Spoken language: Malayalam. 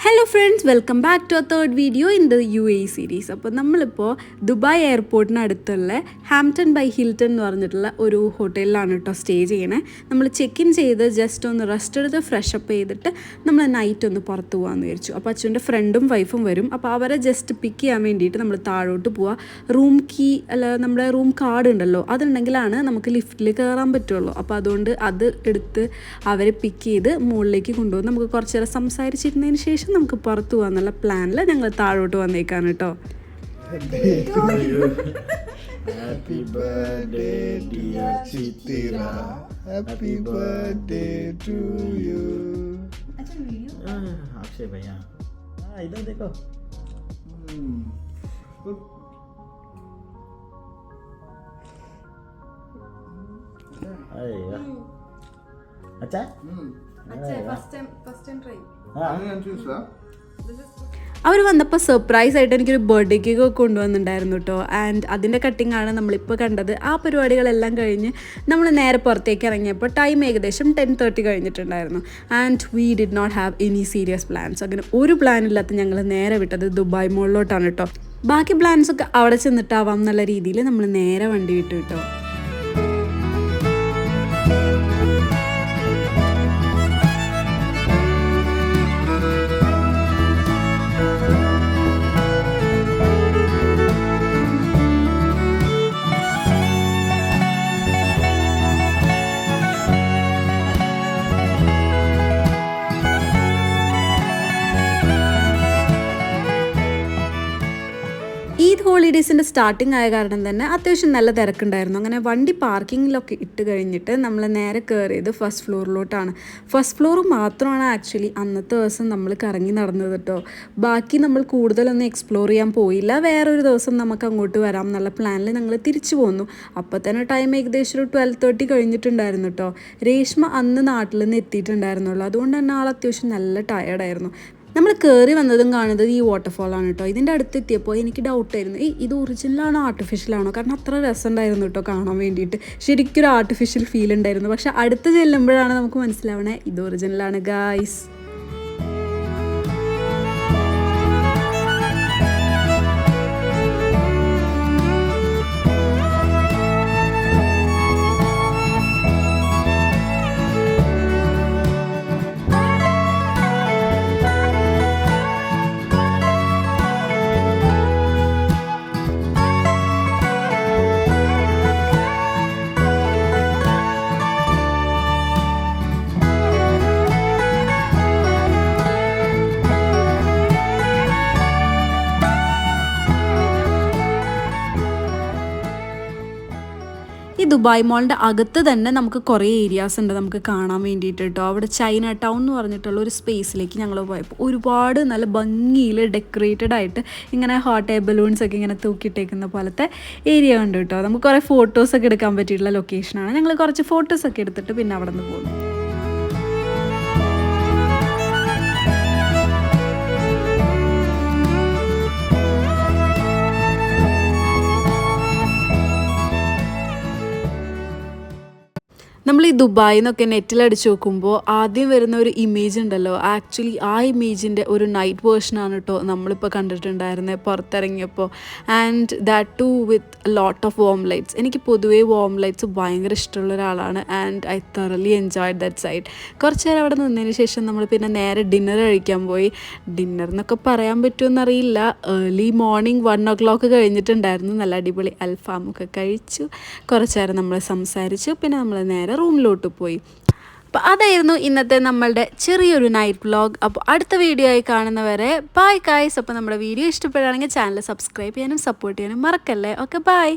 Hello friends, welcome back to a third video in the UAE series. അപ്പോൾ നമ്മളിപ്പോൾ ദുബായ് എയർപോർട്ടിനടുത്തുള്ള ഹാംപ്ടൺ ബൈ ഹിൽട്ടൺ എന്ന് പറഞ്ഞിട്ടുള്ള ഒരു ഹോട്ടലിലാണ് കേട്ടോ സ്റ്റേ ചെയ്യണേ. നമ്മൾ ചെക്ക് ഇൻ ചെയ്ത് ജസ്റ്റ് ഒന്ന് റെസ്റ്റ് എടുത്ത് ഫ്രഷ് അപ്പ് ചെയ്തിട്ട് നമ്മൾ നൈറ്റ് ഒന്ന് പുറത്ത് പോകാമെന്ന് വിചാരിച്ചു. അപ്പോൾ അച്ഛൻ്റെ ഫ്രണ്ടും വൈഫും വരും. അപ്പോൾ അവരെ ജസ്റ്റ് പിക്ക് ചെയ്യാൻ വേണ്ടിയിട്ട് നമ്മൾ താഴോട്ട് പോവുക. റൂം കീ അല്ല, നമ്മുടെ റൂം കാർഡ് ഉണ്ടല്ലോ, അതുണ്ടെങ്കിലാണ് നമുക്ക് ലിഫ്റ്റിൽ കയറാൻ പറ്റുള്ളൂ. അപ്പോൾ അതുകൊണ്ട് അത് എടുത്ത് അവരെ പിക്ക് ചെയ്ത് മുകളിലേക്ക് കൊണ്ടുപോകും. നമുക്ക് കുറച്ച് നേരം സംസാരിച്ചിരുന്നതിന് ശേഷം നമുക്ക് പുറത്തു പോകാന്നുള്ള പ്ലാനിൽ ഞങ്ങൾ താഴോട്ട് വന്നേക്കാണ് കേട്ടോ. Happy birthday dear Chitira, happy birthday to you. अच्छा वीडियो अक्षय भैया इधर देखो. अरे वाह, अच्छा अच्छा फर्स्ट टाइम ट्राई അവർ വന്നപ്പോൾ സർപ്രൈസ് ആയിട്ട് എനിക്കൊരു ബർത്ത്ഡേ കേക്ക് ഒക്കെ കൊണ്ടുവന്നിട്ടുണ്ടായിരുന്നു കേട്ടോ. ആൻഡ് അതിൻ്റെ കട്ടിംഗ് ആണ് നമ്മളിപ്പോൾ കണ്ടത്. ആ പരിപാടികളെല്ലാം കഴിഞ്ഞ് നമ്മൾ നേരെ പുറത്തേക്ക് ഇറങ്ങിയപ്പോൾ ടൈം ഏകദേശം 10:30 കഴിഞ്ഞിട്ടുണ്ടായിരുന്നു. And we did not have any serious plans. അങ്ങനെ ഒരു പ്ലാൻ ഇല്ലാത്ത ഞങ്ങൾ നേരെ വിട്ടത് ദുബായ് മോളിലോട്ടാണ് കേട്ടോ. ബാക്കി പ്ലാൻസൊക്കെ അവിടെ ചെന്നിട്ടാവാം എന്നുള്ള രീതിയിൽ നമ്മൾ നേരെ വണ്ടി വിട്ടു കേട്ടോ. ഈദ് ഹോളിഡേയ്സിൻ്റെ സ്റ്റാർട്ടിങ് ആയ കാരണം തന്നെ അത്യാവശ്യം നല്ല തിരക്കുണ്ടായിരുന്നു. അങ്ങനെ വണ്ടി പാർക്കിങ്ങിലൊക്കെ ഇട്ട് കഴിഞ്ഞിട്ട് നമ്മൾ നേരെ കയറിയത് ഫസ്റ്റ് ഫ്ലോറിലോട്ടാണ്. ഫസ്റ്റ് ഫ്ലോർ മാത്രമാണ് ആക്ച്വലി അന്നത്തെ ദിവസം നമ്മൾ കറങ്ങി നടന്നത് കേട്ടോ. ബാക്കി നമ്മൾ കൂടുതലൊന്നും എക്സ്പ്ലോർ ചെയ്യാൻ പോയില്ല. വേറൊരു ദിവസം നമുക്ക് അങ്ങോട്ട് വരാം എന്നുള്ള പ്ലാനിൽ ഞങ്ങൾ തിരിച്ചു പോന്നു. അപ്പോൾ തന്നെ ടൈം ഏകദേശം ഒരു 12:30 കഴിഞ്ഞിട്ടുണ്ടായിരുന്നു കേട്ടോ. രേഷ്മ അന്ന് നാട്ടിൽ നിന്ന് എത്തിയിട്ടുണ്ടായിരുന്നുള്ളൂ. അതുകൊണ്ട് തന്നെ ആൾ അത്യാവശ്യം നല്ല ടയേർഡായിരുന്നു. നമ്മൾ കയറി വന്നതും കാണുന്നത് ഈ വാട്ടർഫോളാണ് കേട്ടോ. ഇതിൻ്റെ അടുത്തെത്തിയപ്പോൾ എനിക്ക് ഡൗട്ടായിരുന്നു, ഇത് ഒറിജിനലാണോ ആർട്ടിഫിഷ്യലാണോ? കാരണം അത്ര രസമുണ്ടായിരുന്നു കേട്ടോ കാണാൻ വേണ്ടിയിട്ട്. ശരിക്കൊരു ആർട്ടിഫിഷ്യൽ ഫീൽ ഉണ്ടായിരുന്നു. പക്ഷെ അടുത്ത് ചെല്ലുമ്പോഴാണ് നമുക്ക് മനസ്സിലാവണേ ഇത് ഒറിജിനലാണ് ഗായ്സ്. ഈ ദുബായ് മോളിൻ്റെ അകത്ത് തന്നെ നമുക്ക് കുറേ ഏരിയാസ് ഉണ്ട് നമുക്ക് കാണാൻ വേണ്ടിയിട്ട് കേട്ടോ. അവിടെ ചൈന ടൗൺ എന്ന് പറഞ്ഞിട്ടുള്ള ഒരു സ്പേസിലേക്ക് ഞങ്ങൾ പോയപ്പോൾ ഒരുപാട് നല്ല ഭംഗിയിൽ ഡെക്കറേറ്റഡ് ആയിട്ട് ഇങ്ങനെ ഹോട്ട് എയർ ബലൂൺസ് ഒക്കെ ഇങ്ങനെ തൂക്കിയിട്ടേക്കുന്ന പോലത്തെ ഏരിയ ഉണ്ട് കേട്ടോ. നമുക്ക് കുറേ ഫോട്ടോസൊക്കെ എടുക്കാൻ പറ്റിയിട്ടുള്ള ലൊക്കേഷനാണ്. ഞങ്ങൾ കുറച്ച് ഫോട്ടോസൊക്കെ എടുത്തിട്ട് പിന്നെ അവിടെ നിന്ന് പോകുന്നു. നമ്മൾ ഈ ദുബായിൽ നിന്നൊക്കെ നെറ്റിലടിച്ച് നോക്കുമ്പോൾ ആദ്യം വരുന്ന ഒരു ഇമേജ് ഉണ്ടല്ലോ, ആക്ച്വലി ആ ഇമേജിൻ്റെ ഒരു നൈറ്റ് വേർഷനാണ് കേട്ടോ നമ്മളിപ്പോൾ കണ്ടിട്ടുണ്ടായിരുന്നത് പുറത്തിറങ്ങിയപ്പോൾ. And that too with lot of warm lights. എനിക്ക് പൊതുവേ വോം ലൈറ്റ്സ് ഭയങ്കര ഇഷ്ടമുള്ള ഒരാളാണ്. And I thoroughly enjoyed that side. കുറച്ച് നേരം അവിടെ നിന്നതിന് ശേഷം നമ്മൾ പിന്നെ നേരെ ഡിന്നർ കഴിക്കാൻ പോയി. ഡിന്നർ എന്നൊക്കെ പറയാൻ പറ്റുമെന്നറിയില്ല. Early morning 1 o'clock കഴിഞ്ഞിട്ടുണ്ടായിരുന്നു. നല്ല അടിപൊളി അൽഫാമൊക്കെ കഴിച്ചു. കുറച്ച് നേരം നമ്മൾ സംസാരിച്ചു. പിന്നെ നമ്മൾ നേരെ റൂമിലോട്ട് പോയി. അപ്പോൾ അതായിരുന്നു ഇന്നത്തെ നമ്മളുടെ ചെറിയൊരു നൈറ്റ് വ്ളോഗ്. അപ്പോൾ അടുത്ത വീഡിയോ ആയി കാണുന്നവരെ ബൈ ഗൈസ്. അപ്പോൾ നമ്മുടെ വീഡിയോ ഇഷ്ടപ്പെടുകയാണെങ്കിൽ ചാനൽ സബ്സ്ക്രൈബ് ചെയ്യാനും സപ്പോർട്ട് ചെയ്യാനും മറക്കല്ലേ. Okay, by.